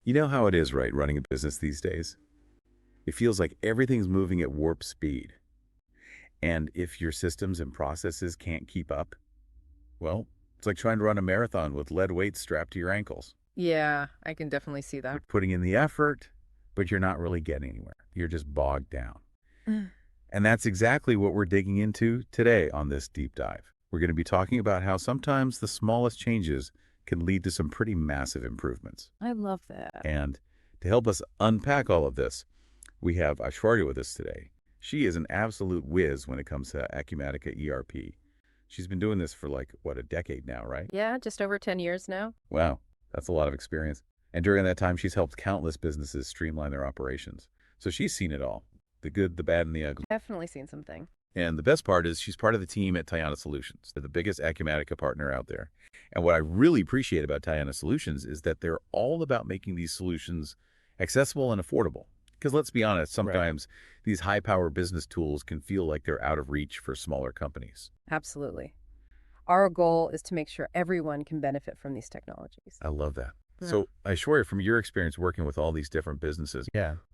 You know how it is, right, running a business these days? It feels like everything's moving at warp speed. And if your systems and processes can't keep up, well, it's like trying to run a marathon with lead weights strapped to your ankles. Yeah, I can definitely see You're that. putting in the effort, but you're not really getting anywhere. You're just bogged down. Mm. And that's exactly what we're digging into today on this deep dive. We're going to be talking about how sometimes the smallest changes can lead to some pretty massive improvements. I love that. And to help us unpack all of this, we have Aishwarya with us today. She is an absolute whiz when it comes to Acumatica ERP. She's been doing this for like, what, a decade now, right? Yeah, just over 10 years now. Wow, that's a lot of experience. And during that time, she's helped countless businesses streamline their operations. So she's seen it all, the good, the bad, and the ugly. Definitely seen something. And the best part is she's part of the team at Tayana Solutions. They're the biggest Acumatica partner out there. And what I really appreciate about Tayana Solutions is that they're all about making these solutions accessible and affordable. Because let's be honest, Right. sometimes these high-power business tools can feel like they're out of reach for smaller companies. Absolutely. Our goal is to make sure everyone can benefit from these technologies. I love that. Yeah. So, Aishwarya, from your experience working with all these different businesses,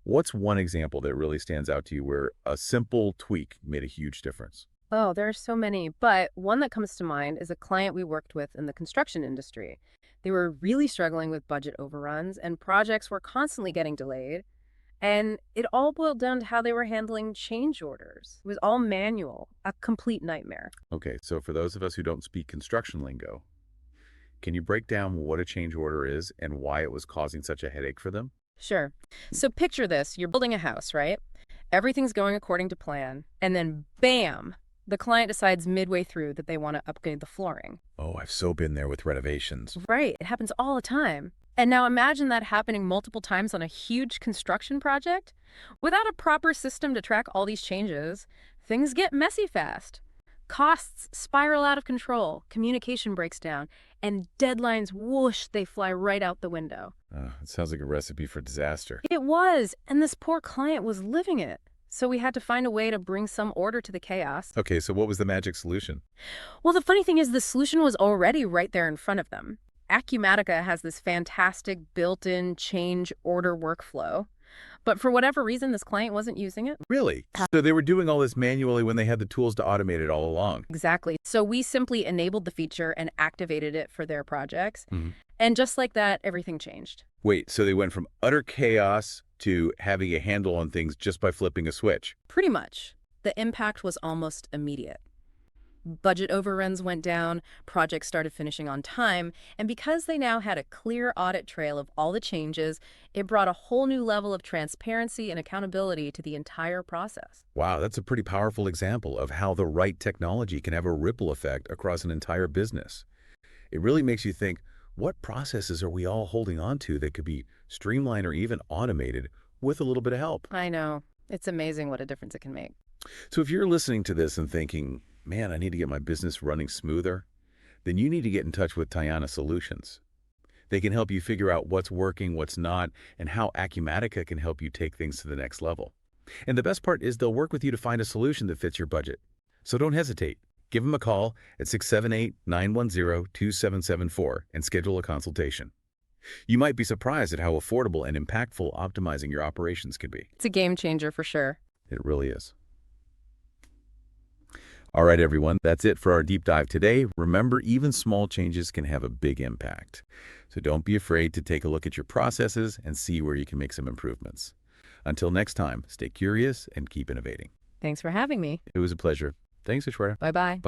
what's one example that really stands out to you where a simple tweak made a huge difference? Oh, there are so many, but one that comes to mind is a client we worked with in the construction industry. They were really struggling with budget overruns, and projects were constantly getting delayed. And it all boiled down to how they were handling change orders. It was all manual, a complete nightmare. Okay, so for those of us who don't speak construction lingo, can you break down what a change order is and why it was causing such a headache for them? Sure. So picture this. You're building a house, right? Everything's going according to plan. And then, bam, the client decides midway through that they want to upgrade the flooring. Oh, I've so been there with renovations. Right. It happens all the time. And now imagine that happening multiple times on a huge construction project. Without a proper system to track all these changes, things get messy fast. Costs spiral out of control, communication breaks down, and deadlines whoosh, they fly right out the window. It sounds like a recipe for disaster. It was, and this poor client was living it. So we had to find a way to bring some order to the chaos. Okay, so what was the magic solution? Well, the funny thing is the solution was already right there in front of them. Acumatica has this fantastic built-in change order workflow. But for whatever reason, this client wasn't using it. Really? So they were doing all this manually when they had the tools to automate it all along. Exactly. So we simply enabled the feature and activated it for their projects. Mhm. And just like that, everything changed. Wait, so they went from utter chaos to having a handle on things just by flipping a switch. Pretty much. The impact was almost immediate. Budget overruns went down, projects started finishing on time, and because they now had a clear audit trail of all the changes, it brought a whole new level of transparency and accountability to the entire process. Wow, that's a pretty powerful example of how the right technology can have a ripple effect across an entire business. It really makes you think, what processes are we all holding on to that could be streamlined or even automated with a little bit of help? I know. It's amazing what a difference it can make. So if you're listening to this and thinking, man, I need to get my business running smoother, then you need to get in touch with Tayana Solutions. They can help you figure out what's working, what's not, and how Acumatica can help you take things to the next level. And the best part is they'll work with you to find a solution that fits your budget. So don't hesitate. Give them a call at 678-910-2774 and schedule a consultation. You might be surprised at how affordable and impactful optimizing your operations can be. It's a game changer for sure. It really is. All right, everyone, that's it for our deep dive today. Remember, even small changes can have a big impact. So don't be afraid to take a look at your processes and see where you can make some improvements. Until next time, stay curious and keep innovating. Thanks for having me. It was a pleasure. Thanks, Aishwarya. Bye-bye. Bye.